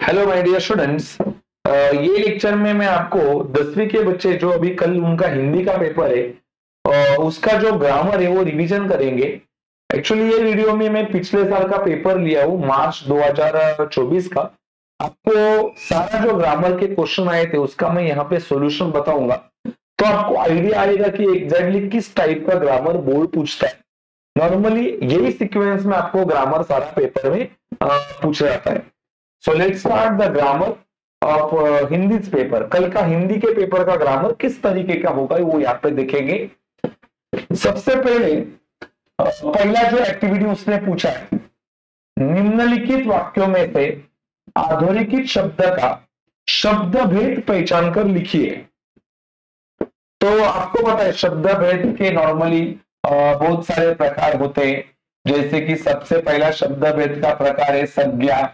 Hello my dear students. ये lecture में मैं आपको 10वीं के बच्चे जो अभी कल उनका हिंदी का पेपर है उसका जो ग्रामर है वो रिवीजन करेंगे। एक्चुअली ये वीडियो में मैं पिछले साल का पेपर लिया हूँ मार्च 2024 का। आपको सारा जो ग्रामर के क्वेश्चन आए थे उसका मैं यहाँ पे सॉल्यूशन बताऊंगा, तो आपको आइडिया आएगा कि एग्जैक्टली किस टाइप का ग्रामर बोर्ड पूछता है। नॉर्मली यही सीक्वेंस में आपको ग्रामर सारा पेपर में पूछा जाता है। So let's start the grammar of Hindi paper. कल का हिंदी के पेपर का ग्रामर किस तरीके का होगा वो यहाँ पे देखेंगे। सबसे पहले पहला जो एक्टिविटी उसने पूछा है, निम्नलिखित वाक्यों में से अधोरेखित शब्द का शब्द भेद पहचान कर लिखिए। तो आपको पता है शब्द भेद के नॉर्मली बहुत सारे प्रकार होते हैं, जैसे कि सबसे पहला शब्द भेद का प्रकार है संज्ञा,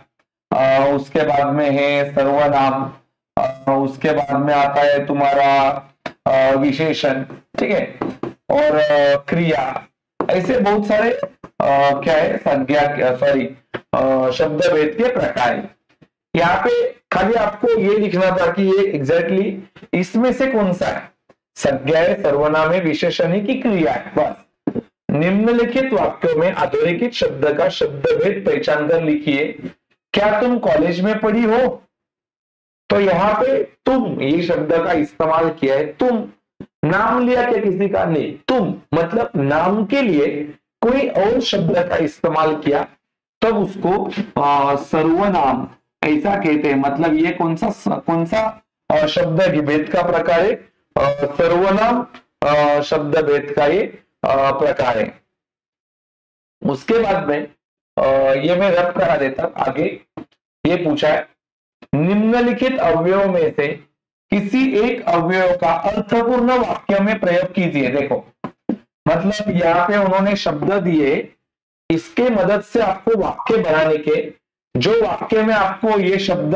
उसके बाद में है सर्वनाम, उसके बाद में आता है तुम्हारा विशेषण, ठीक है, और क्रिया। ऐसे बहुत सारे क्या है संज्ञा सॉरी शब्द भेद के प्रकार है। यहाँ पे खाली आपको ये लिखना था कि ये एग्जैक्टली इसमें से कौन सा है, संज्ञा है, सर्वनाम है, विशेषण है कि क्रिया है, बस। निम्नलिखित वाक्यों में अधोरेखित शब्द का शब्द भेद पहचान कर लिखिए। क्या तुम कॉलेज में पढ़ी हो? तो यहाँ पे तुम ये शब्द का इस्तेमाल किया है। तुम नाम लिया क्या किसी का? नहीं, तुम मतलब नाम के लिए कोई और शब्द का इस्तेमाल किया तब उसको सर्वनाम ऐसा कहते हैं। मतलब ये कौन सा शब्द भेद का प्रकार है? सर्वनाम शब्द भेद का ये प्रकार है। उसके बाद में ये मैं रब करा देता आगे। ये पूछा है निम्नलिखित अवयवों में से किसी एक अवयव का अर्थपूर्ण वाक्य में प्रयोग कीजिए। देखो मतलब यहाँ पे उन्होंने शब्द दिए, इसके मदद से आपको वाक्य बनाने के, जो वाक्य में आपको ये शब्द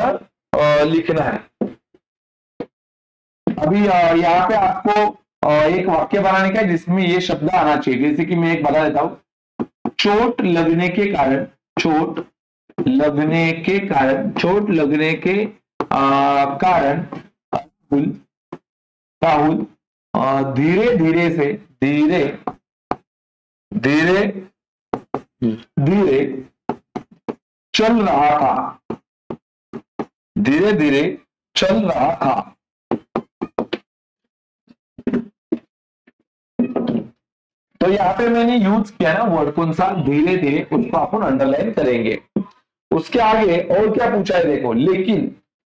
लिखना है। अभी यहाँ पे आपको एक वाक्य बनाने का है जिसमें ये शब्द आना चाहिए। जैसे कि मैं एक बता देता हूं, चोट लगने के कारण, चोट लगने के कारण राहुल धीरे धीरे चल रहा था, धीरे धीरे चल रहा था। तो यहाँ पे मैंने यूज किया ना वर्ड कौन सा, धीरे धीरे, उसको अपन अंडरलाइन करेंगे। उसके आगे और क्या पूछा है देखो, लेकिन।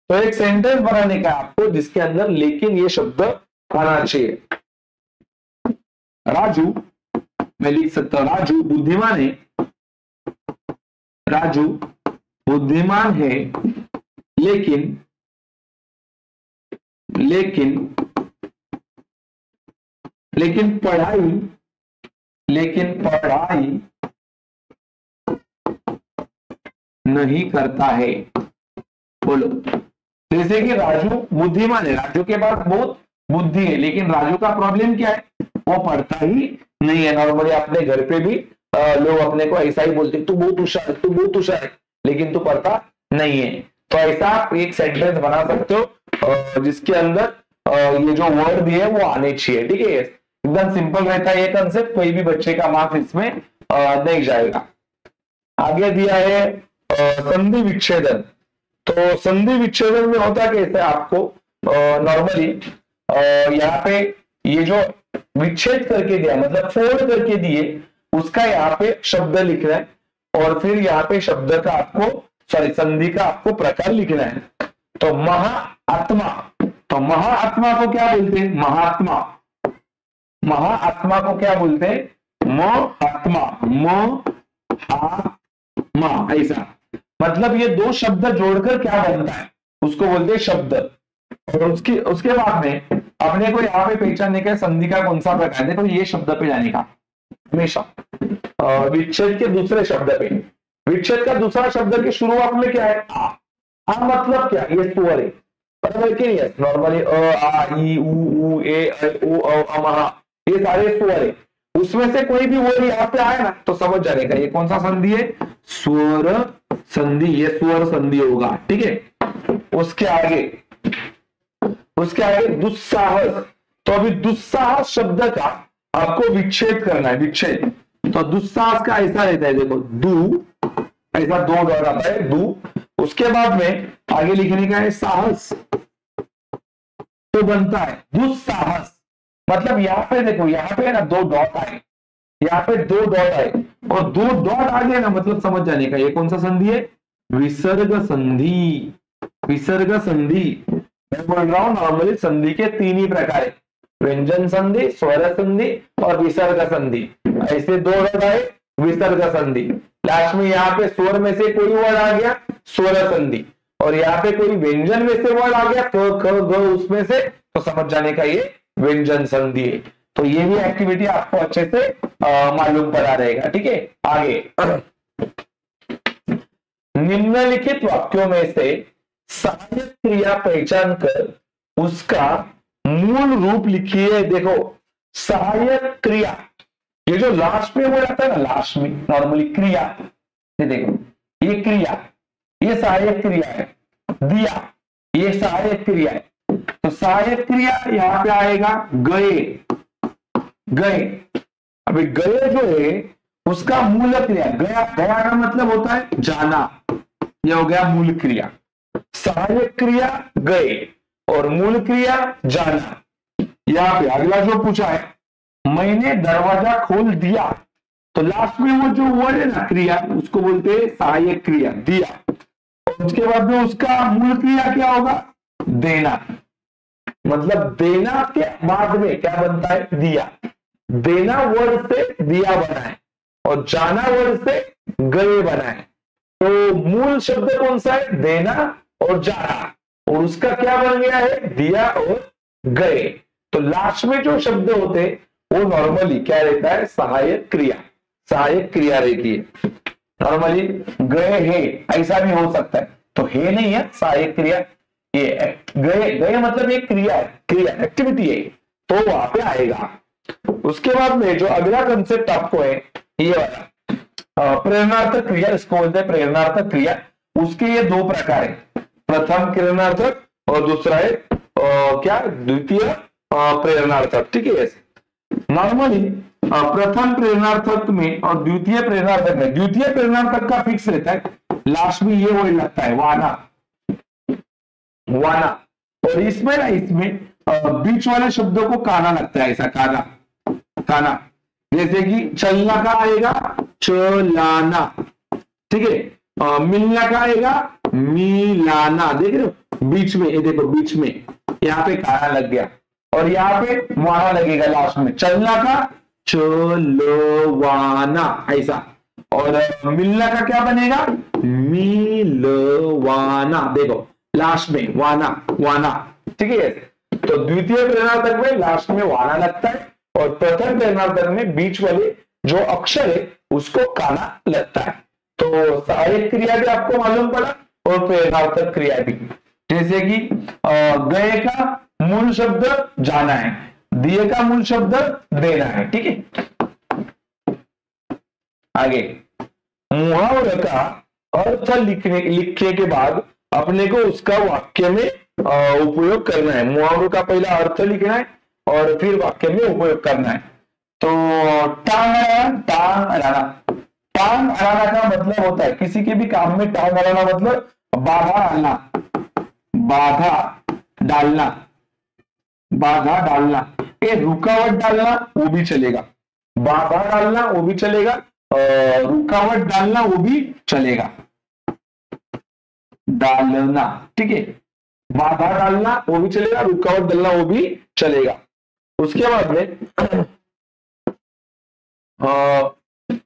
तो एक सेंटेंस बनाने का आपको जिसके अंदर लेकिन ये शब्द आना चाहिए। राजू, मैं लिख सकता हूं राजू बुद्धिमान है, राजू बुद्धिमान है, लेकिन पढ़ाई नहीं करता है। बोलो, जैसे कि राजू बुद्धिमान है, राजू के पास बहुत बुद्धि है, लेकिन राजू का प्रॉब्लम क्या है, वो पढ़ता ही नहीं है। नॉर्मली अपने घर पे भी लोग अपने को ऐसा ही बोलते, तू बहुत होशियार है, लेकिन तू पढ़ता नहीं है। तो ऐसा आप एक सेंटेंस बना सकते हो जिसके अंदर ये जो वर्ड दिए वो आने चाहिए, ठीक है। एकदम सिंपल रहता है ये कंसेप्ट, कोई भी बच्चे का मार्क्स इसमें नहीं जाएगा। आगे दिया है संधि विच्छेदन। तो संधि विच्छेदन में होता कैसे, आपको नॉर्मली यहाँ पे ये जो विच्छेद करके दिया मतलब फोल्ड करके दिए, उसका यहाँ पे शब्द लिखना है, और फिर यहाँ पे शब्द का आपको संधि का आपको प्रकार लिखना है। तो महाआत्मा, तो महाआत्मा को क्या बोलते हैं? महाआत्मा को क्या बोलते हैं? महात्मा, ऐसा। मतलब ये दो शब्द जोड़कर क्या बनता है उसको बोलते हैं शब्द। और उसके बाद में अपने को यहाँ पे पहचानने का संधि का कौन सा प्रकार, देखो ये शब्द पे जाने का हमेशा विच्छेद के दूसरे शब्द पे। विच्छेद का दूसरा शब्द के शुरुआत में क्या है? आ मतलब क्या? ये स्वर है, बराबर कि नहीं? नॉर्मली अ आ ई उ ए ओ औ अ ये सारे स्वर है। उसमें से कोई भी वर्ड यहाँ पे आए ना तो समझ जाएगा ये कौन सा संधि है, स्वर संधि, ये स्वर संधि होगा, ठीक है। उसके आगे दुस्साहस, तो अभी दुस्साहस शब्द का आपको विच्छेद करना है, विच्छेद। तो दुस्साहस का ऐसा रहता है, देखो दू, ऐसा दो डॉट आता है दू, उसके बाद में आगे लिखने का है साहस, तो बनता है दुस्साहस। मतलब यहाँ पे देखो, यहाँ पे ना दो डॉट आए, यहाँ पे दो डॉट आए और दो डॉट आ गए ना, मतलब समझ जाने का ये कौन सा संधि है, विसर्ग संधि। विसर्ग संधि मैं बोल रहा हूं नॉर्मली संधि के तीन ही प्रकार है, व्यंजन संधि, स्वर संधि और विसर्ग संधि। ऐसे दो डॉट आए, विसर्ग संधि। लास्ट में यहाँ पे स्वर में से कोई वर्ड आ गया, स्वर संधि, और यहाँ पे कोई व्यंजन में से वर्ड आ गया, क ख ग उसमें से, तो समझ जाने का ये व्यंजन संधि है। तो ये भी एक्टिविटी आपको अच्छे से मालूम पड़ा रहेगा, ठीक है। आगे निम्नलिखित वाक्यों में से सहायक क्रिया पहचान कर उसका मूल रूप लिखिए। देखो सहायक क्रिया, ये जो लास्ट में वो रहता है ना, लास्ट में नॉर्मली क्रिया, ये देखो ये क्रिया, ये सहायक क्रिया है, दिया ये सहायक क्रिया है। तो सहायक क्रिया यहां पे आएगा गए, गए। अभी गए जो है उसका मूल क्रिया, गया, गया का मतलब होता है जाना, यह हो गया मूल क्रिया। सहायक क्रिया गए और मूल क्रिया जाना। यहां पे अगला जो पूछा है, मैंने दरवाजा खोल दिया, तो लास्ट में वो जो वर्ड है ना क्रिया, उसको बोलते हैं सहायक क्रिया, दिया। और उसके बाद में उसका मूल क्रिया क्या होगा, देना। मतलब देना के बाद में क्या बनता है, दिया। देना वर्ड से दिया बना है और जाना वर्ड से गए बना है। तो मूल शब्द कौन सा है, देना और जाना, और उसका क्या बन गया है, दिया और गए। तो लास्ट में जो शब्द होते वो नॉर्मली क्या रहता है, सहायक क्रिया, सहायक क्रिया रहती है। नॉर्मली गए है ऐसा भी हो सकता है, तो है नहीं है सहायक क्रिया, ये गए, गए मतलब एक क्रिया है, क्रिया एक्टिविटी है, तो वहां पे आएगा। उसके बाद में जो अगला कंसेप्ट आपको है ये वाला प्रेरणार्थक क्रिया, इसको बोलते हैं प्रेरणार्थक क्रिया। उसके ये दो प्रकार है, प्रथम प्रेरणार्थक और दूसरा है क्या, द्वितीय प्रेरणार्थक, ठीक है। नॉर्मली प्रथम प्रेरणार्थक में और द्वितीय प्रेरणार्थक में, द्वितीय प्रेरणार्थक का फिक्स रहता है, लास्ट में ये वर्ड लगता है वाना, वाना। और इसमें ना, इसमें बीच वाले शब्दों को काना लगता है, ऐसा काना, काना। जैसे कि चलना का आएगा चलाना, ठीक है। मिलना का आएगा मिलाना, देख रहे हो बीच में, ये देखो बीच में यहाँ पे काना लग गया और यहाँ पे वाना लगेगा लास्ट में, चलना का चलवाना ऐसा। और मिलना का क्या बनेगा, मिलवाना, देखो लास्ट में वाना, वाना, ठीक है। तो द्वितीय प्रेरणार्थक में लास्ट में वाना लगता है और प्रथम प्रेरणार्थक में बीच वाले जो अक्षर है उसको काना लगता है। तो सहायक क्रिया भी आपको मालूम पड़ा और प्रेरणार्थक क्रिया भी। जैसे कि गए का मूल शब्द जाना है, दिए का मूल शब्द देना है, ठीक है। आगे मुहावरे का अर्थ लिखने के बाद अपने को उसका वाक्य में उपयोग करना है। मुहावरों का पहला अर्थ लिखना है और फिर वाक्य में उपयोग करना है। तो टांग अड़ाना, टांग अड़ाना, टांग अड़ाना का मतलब होता है किसी के भी काम में टांग अड़ाना मतलब बाधा डालना, बाधा डालना, बाधा डालना। ये रुकावट डालना वो भी चलेगा, बाधा डालना वो भी चलेगा, रुकावट डालना वो भी चलेगा, डालना, ठीक है। बाधा डालना वो भी चलेगा, रुकावट डालना वो भी चलेगा। उसके बाद में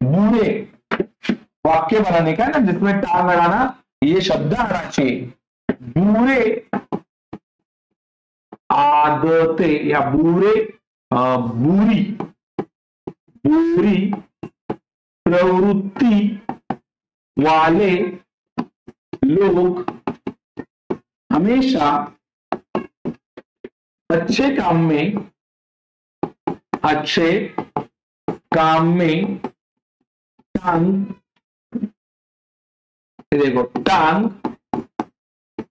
बूढ़े वाक्य बनाने का है ना, जिसमें टांग अड़ाना ये शब्द आना चाहिए। बूढ़े आदतें या बुरे बुरी बुरी प्रवृत्ति वाले लोग हमेशा अच्छे काम में अच्छे काम में टांग, देखो टांग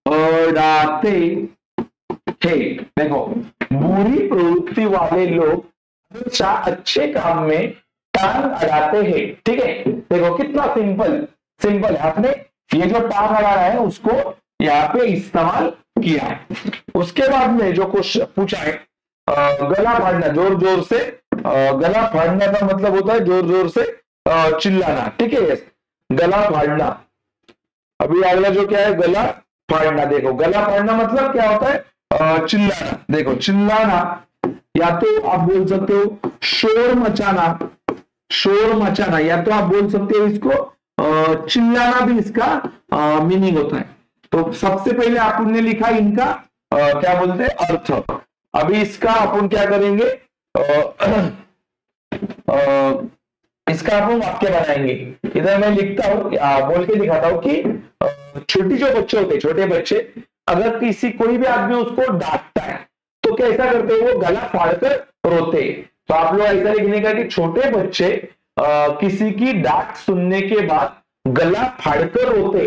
अड़ाते हैं। देखो बुरी प्रवृत्ति वाले लोग हमेशा अच्छे काम में टांग अड़ाते हैं। ठीक है, देखो कितना सिंपल सिंपल है। आपने ये जो टांग अड़ा रहा है उसको यहाँ पे इस्तेमाल किया है। उसके बाद में जो क्वेश्चन पूछा है, गला फाड़ना, जोर जोर से, गला फाड़ना का मतलब होता है जोर जोर से चिल्लाना। ठीक है, गला फाड़ना। अभी अगला जो क्या है, गला फाड़ना। देखो गला फाड़ना मतलब क्या होता है, चिल्लाना। देखो चिल्लाना, या तो आप बोल सकते हो शोर मचाना, शोर मचाना, या तो आप बोल सकते हो इसको चिल्लाना भी इसका मीनिंग होता है। तो सबसे पहले आपने लिखा इनका क्या बोलते हैं अर्थ। अभी इसका अपन क्या करेंगे, इसका अपन वाक्य बनाएंगे। इधर मैं लिखता हूं, बोल के दिखाता हूं कि छोटी जो बच्चे होते, छोटे बच्चे, अगर किसी कोई भी आदमी उसको डांटता है तो कैसा करते हैं, वो गला फाड़कर रोते। तो आप लोग ऐसा लिखने का कि छोटे बच्चे किसी की डांट सुनने के बाद गला फाड़कर रोते।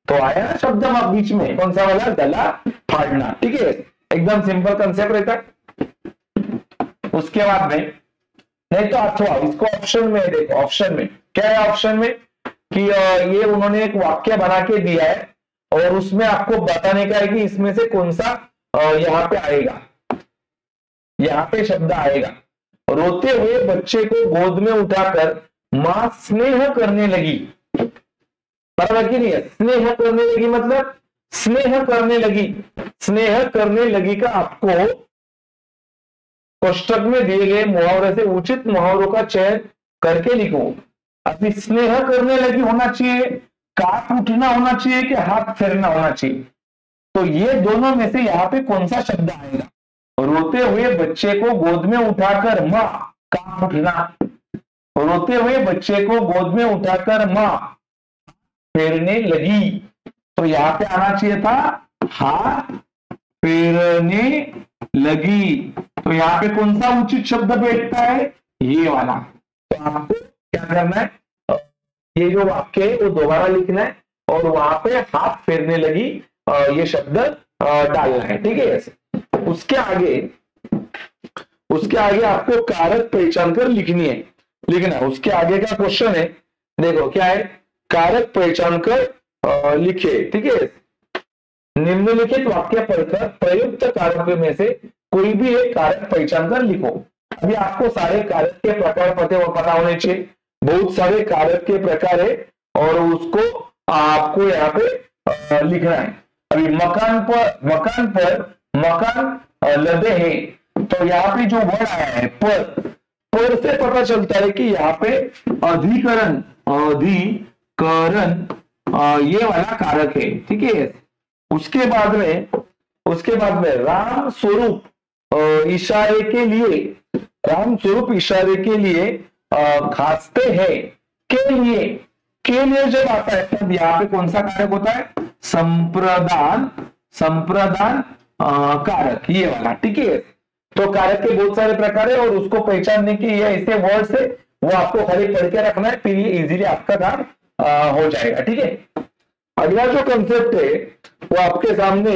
तो आया ना शब्द आप बीच में, कौन सा वाला, गला फाड़ना। ठीक है, एकदम सिंपल कंसेप्ट रहता है। उसके बाद में नहीं तो अथवा, इसको ऑप्शन में देखो, ऑप्शन में क्या है, ऑप्शन में कि ये उन्होंने एक वाक्य बना के दिया है और उसमें आपको बताने का है कि इसमें से कौन सा यहाँ पे आएगा, यहाँ पे शब्द आएगा। रोते हुए बच्चे को गोद में उठाकर मां स्नेह करने लगी। बराबर कि नहीं है, स्नेह करने लगी मतलब स्नेह करने लगी। स्नेह करने लगी का आपको कोष्टक में दिए गए मुहावरे से उचित मुहावरों का चयन करके लिखो। अभी स्नेह करने लगी होना चाहिए, काट उठना होना चाहिए कि हाथ फेरना होना चाहिए। तो ये दोनों में से यहाँ पे कौन सा शब्द आएगा, रोते हुए बच्चे को गोद में उठाकर मां, काट उठना। रोते हुए बच्चे को गोद में उठाकर मां फेरने लगी, तो यहाँ पे आना चाहिए था हाथ फेरने लगी। तो यहाँ पे कौन सा उचित शब्द बैठता है, ये वाला। तो आपको क्या करना है, ये जो वाक्य है वो दोबारा लिखना है और वहां पे हाथ फेरने लगी ये शब्द डालना है। ठीक है, ऐसे उसके आगे आपको कारक पहचान कर लिखनी है, लिखना। उसके आगे का क्वेश्चन है, देखो क्या है, कारक पहचान कर लिखे। ठीक है, निम्नलिखित वाक्य पढ़कर प्रयुक्त कारक में से कोई भी एक कारक पहचान कर लिखो। अभी आपको सारे कारक के प्रकार पता होने चाहिए, बहुत सारे कारक के प्रकार है और उसको आपको यहाँ पे लिखना है। अभी मकान पर मकान लदे हैं, तो यहाँ पे जो वर्ड आया है पर से पता चलता है कि यहाँ पे अधिकरण ये वाला कारक है। ठीक है, उसके बाद में राम स्वरूप इशारे के लिए खांसते हैं के लिए जब आता है तब यहाँ पे कौन सा कारक होता है, संप्रदान कारक, ये वाला। ठीक है, तो कारक के बहुत सारे प्रकार है और उसको पहचानने की ये ऐसे वर्ड्स है, वो आपको खाली पढ़ के रखना है, फिर ये इजीली आपका काम हो जाएगा। ठीक है, अगला जो कंसेप्ट है वो आपके सामने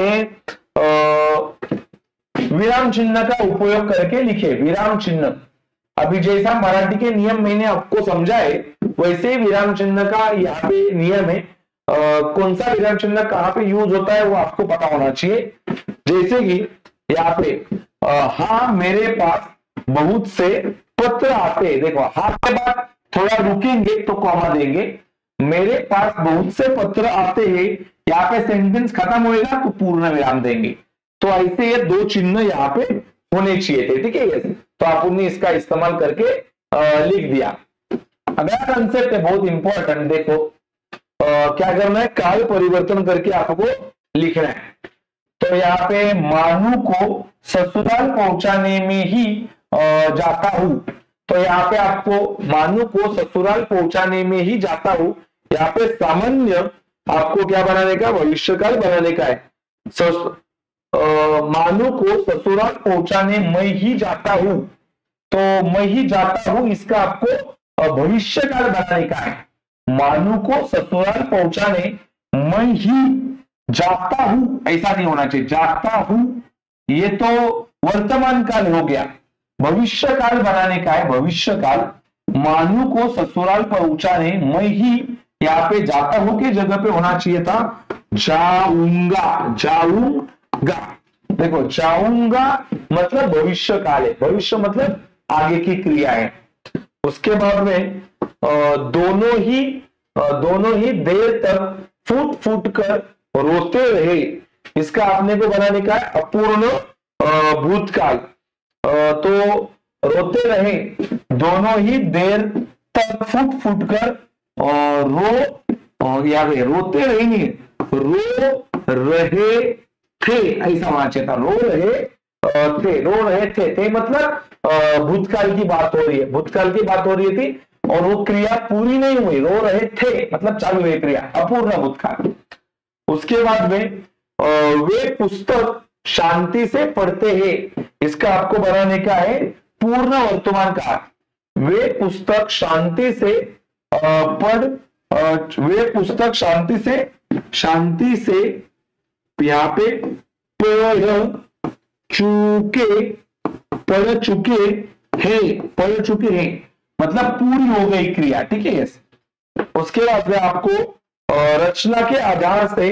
विराम चिन्ह का उपयोग करके लिखे। विराम चिन्ह, अभी जैसा मराठी के नियम मैंने आपको समझाए वैसे ही विराम चिन्ह का यहाँ पे नियम है। कौन सा विराम चिन्ह कहाँ पे यूज होता है वो आपको पता होना चाहिए। जैसे कि यहाँ पे हाँ मेरे पास बहुत से पत्र आते, देखो हाँ के बाद थोड़ा रुकेंगे तो कॉमा देंगे, मेरे पास बहुत से पत्र आते हैं, यहाँ पे सेंटेंस खत्म होएगा तो पूर्ण विराम देंगे। तो ऐसे ये दो चिन्ह यहाँ पे होने चाहिए थे। ठीक है, तो आपने इसका इस्तेमाल करके लिख दिया। अगला कंसेप्ट है बहुत इंपॉर्टेंट, देखो क्या करना है, काल परिवर्तन करके आपको लिखना है। तो यहाँ पे मानू को ससुराल पहुंचाने में ही जाता हूं, तो यहाँ पे आपको मानू को ससुराल पहुंचाने में ही जाता हूं, यहाँ पे सामान्य आपको क्या बनाने का, भविष्यकाल बनाने का है। मानू को ससुराल पहुंचाने में ही जाता हूं, तो मैं ही जाता हूं, इसका आपको भविष्य काल बनाने का है। मानू को ससुराल पहुंचाने मैं ही जाता हूं, ऐसा नहीं होना चाहिए, जाता हूं ये तो वर्तमान काल हो गया। भविष्य काल बनाने का है, भविष्य काल। मानू को ससुराल पहुंचाने मैं ही, यहाँ पे जाता हूं के जगह पे होना चाहिए था जाऊंगा, जाऊंगा। देखो जाऊंगा मतलब भविष्य काल है, भविष्य मतलब आगे की क्रिया है। उसके बाद में दोनों ही देर तक फूट फूट कर रोते रहे, इसका आपने को बनाने का है अपूर्ण भूतकाल। तो रोते रहे, दोनों ही देर तक फूट फूट कर रोते रहे नहीं, रो रहे थे, ऐसा होना चाहिए था, रो रहे थे मतलब भूतकाल की बात हो रही है, भूतकाल की बात हो रही थी और वो क्रिया पूरी नहीं हुई, रो रहे थे मतलब चालू है क्रिया, अपूर्ण भूतकाल। उसके बाद में वे पुस्तक शांति से पढ़ते हैं, इसका आपको बनाने का है पूर्ण वर्तमान काल। वे पुस्तक शांति से वे पुस्तक शांति से यहाँ पे पढ़ चुके हैं मतलब पूरी हो गई क्रिया, ठीक है। उसके बाद में आपको रचना के आधार से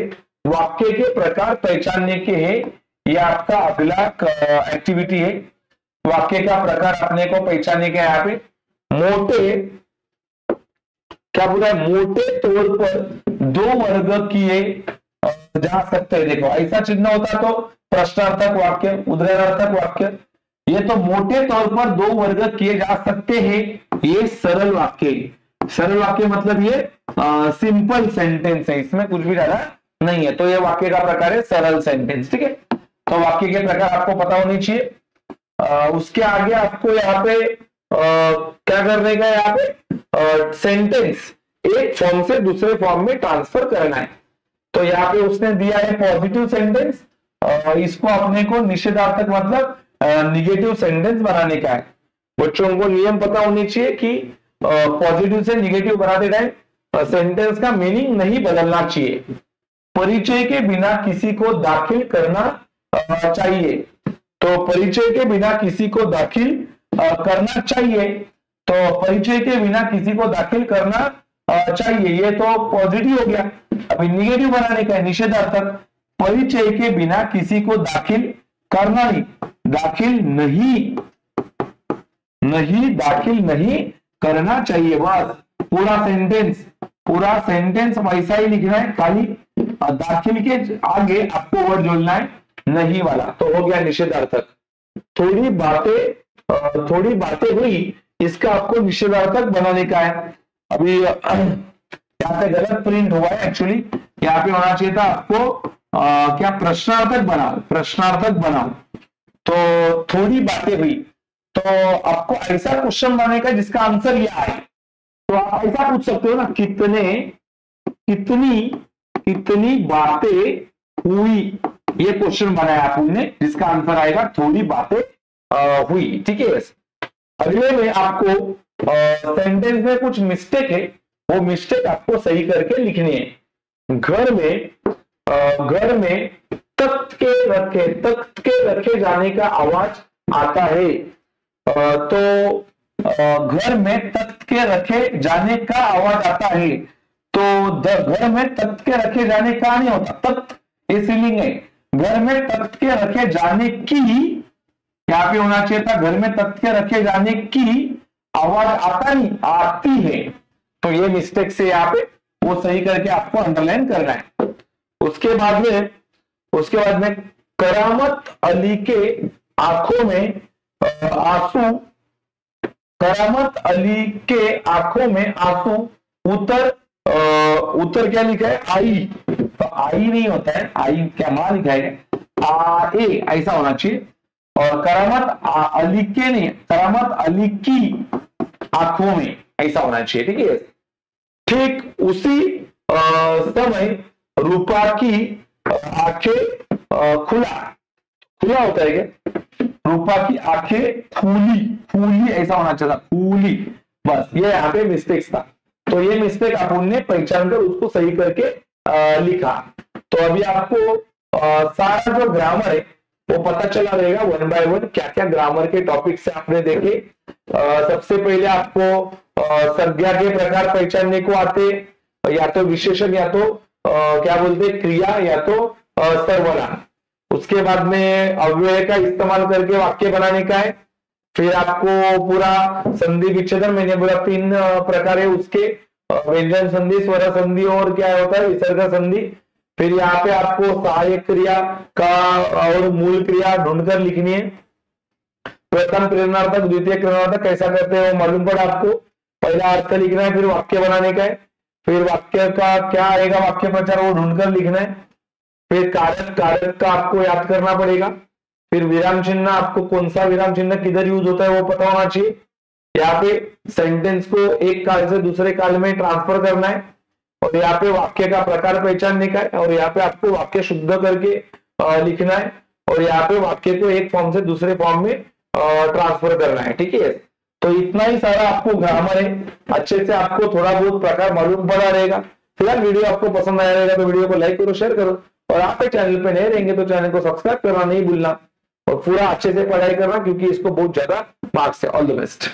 वाक्य के प्रकार पहचानने के हैं, ये आपका अगला एक्टिविटी है। वाक्य का प्रकार अपने को पहचानने के यहाँ पे मोटे, क्या बोला है, मोटे तौर पर दो वर्ग किए जा सकते हैं। देखो ऐसा चिन्ह होता तो प्रश्नार्थक वाक्य, उद्धरणार्थक वाक्य, ये तो मोटे तौर पर दो वर्ग किए जा सकते हैं, ये सरल वाक्य। सरल वाक्य मतलब ये सिंपल सेंटेंस है, इसमें कुछ भी ज्यादा नहीं है, तो ये वाक्य का प्रकार है सरल सेंटेंस, ठीक है। तो वाक्य के प्रकार आपको पता होनी चाहिए। उसके आगे आपको यहाँ पे क्या करने का, यहाँ पे सेंटेंस एक फॉर्म से दूसरे फॉर्म में ट्रांसफर करना है। तो यहाँ पे उसने दिया है पॉजिटिव सेंटेंस, इसको अपने को निषेधार्थक मतलब निगेटिव सेंटेंस बनाने का है। बच्चों को नियम पता होनी चाहिए कि पॉजिटिव से निगेटिव बनाते टाइम सेंटेंस का मीनिंग नहीं बदलना चाहिए। परिचय के बिना किसी को दाखिल करना चाहिए, तो परिचय के बिना किसी को दाखिल करना चाहिए, तो परिचय के बिना किसी को दाखिल करना चाहिए, ये तो पॉजिटिव हो गया। अभी निगेटिव बनाने का है, निषेधार्थक। परिचय के बिना किसी को दाखिल करना नहीं, दाखिल नहीं करना चाहिए, बस पूरा सेंटेंस वैसा ही लिखना है, खाली दाखिल के आगे आपको वर्ड जोड़ना है नहीं वाला, तो हो गया निषेधार्थक। थोड़ी बातें हुई, इसका आपको निषेधार्थक बनाने का है। अभी यहाँ पे गलत प्रिंट हुआ है, एक्चुअली यहाँ पे होना चाहिए था आपको क्या प्रश्नार्थक बनाओ। तो थोड़ी बातें हुई, तो आपको ऐसा क्वेश्चन बनाने का जिसका आंसर यह आए। तो आप ऐसा पूछ सकते हो ना, कितनी बातें हुई, ये क्वेश्चन बनाया आपने जिसका आंसर आएगा थोड़ी बातें हुई, ठीक है। अगले में आपको सेंटेंस में कुछ मिस्टेक है, वो मिस्टेक आपको सही करके लिखनी है। घर में तख्त के रखे जाने का आवाज आता है, तो घर में तख्त के रखे जाने का आवाज आता है, तो घर में तख्त के रखे जाने का नहीं होता, तख्त ये सीलिंग है, घर में तख्त के रखे जाने की, यहाँ पे होना चाहिए था घर में तख्त के रखे जाने की आवाज आता नहीं, आती है, तो ये मिस्टेक से यहाँ पे वो सही करके आपको अंडरलाइन करना है। उसके बाद में करामत अली के आंखों में आंसू, करामत अली के आंखों में आंसू उतर क्या लिखा है, आई, तो आई नहीं होता है, आई क्या मां लिखा है, आए ऐसा होना चाहिए। और करामत अली के नहीं, करामत अली की आंखों में ऐसा होना चाहिए, ठीक है। ठीक उसी समय रूपा की आंखें खुला होता है क्या, रूपा की आंखें फूली, फूली ऐसा होना चाहिए, फूली, बस ये यहाँ पे मिस्टेक्स था। तो ये मिस्टेक अपन ने पहचान कर उसको सही करके लिखा। तो अभी आपको सारा जो ग्रामर है वो पता चला रहेगा वन बाय वन, क्या क्या ग्रामर के टॉपिक से आपने देखे। सबसे पहले आपको संज्ञा के प्रकार पहचानने को आते, या तो विशेषण, या तो क्या बोलते क्रिया, या तो सर्वनाम। उसके बाद में अव्यय का इस्तेमाल करके वाक्य बनाने का है। फिर आपको पूरा संधि विच्छेदन, मैंने बोला 3 प्रकार है उसके, व्यंजन संधि, स्वर संधि और क्या होता है विसर्ग संधि। फिर यहाँ पे आपको सहायक क्रिया का और मूल क्रिया ढूंढकर लिखनी है। प्रथम प्रेरणार्थक, द्वितीय प्रेरणार्थक कैसा करते हैं वो मालूम पड़ा आपको। पहला अर्थ लिखना है, फिर वाक्य बनाने का है, फिर वाक्य का क्या आएगा वाक्य प्रचार वो ढूंढकर लिखना है। फिर कारक, कारक का आपको याद करना पड़ेगा। फिर विराम चिन्ह, आपको कौन सा विराम चिन्ह किधर यूज होता है वो पता होना चाहिए। यहाँ पे सेंटेंस को एक काल से दूसरे काल में ट्रांसफर करना है, और यहाँ पे वाक्य का प्रकार पहचानने का है, और यहाँ पे आपको वाक्य शुद्ध करके लिखना है, और यहाँ पे वाक्य को एक फॉर्म से दूसरे फॉर्म में ट्रांसफर करना है। ठीक है, तो इतना ही सारा आपको ग्रामर है। अच्छे से आपको थोड़ा बहुत प्रकार मालूम पड़ा रहेगा। फिलहाल वीडियो आपको पसंद आया रहेगा तो वीडियो को लाइक करो, शेयर करो, और आप चैनल पे नए रहेंगे तो चैनल को सब्सक्राइब करना नहीं भूलना, और पूरा अच्छे से पढ़ाई करना क्योंकि इसको बहुत ज्यादा मार्क्स है। All the best.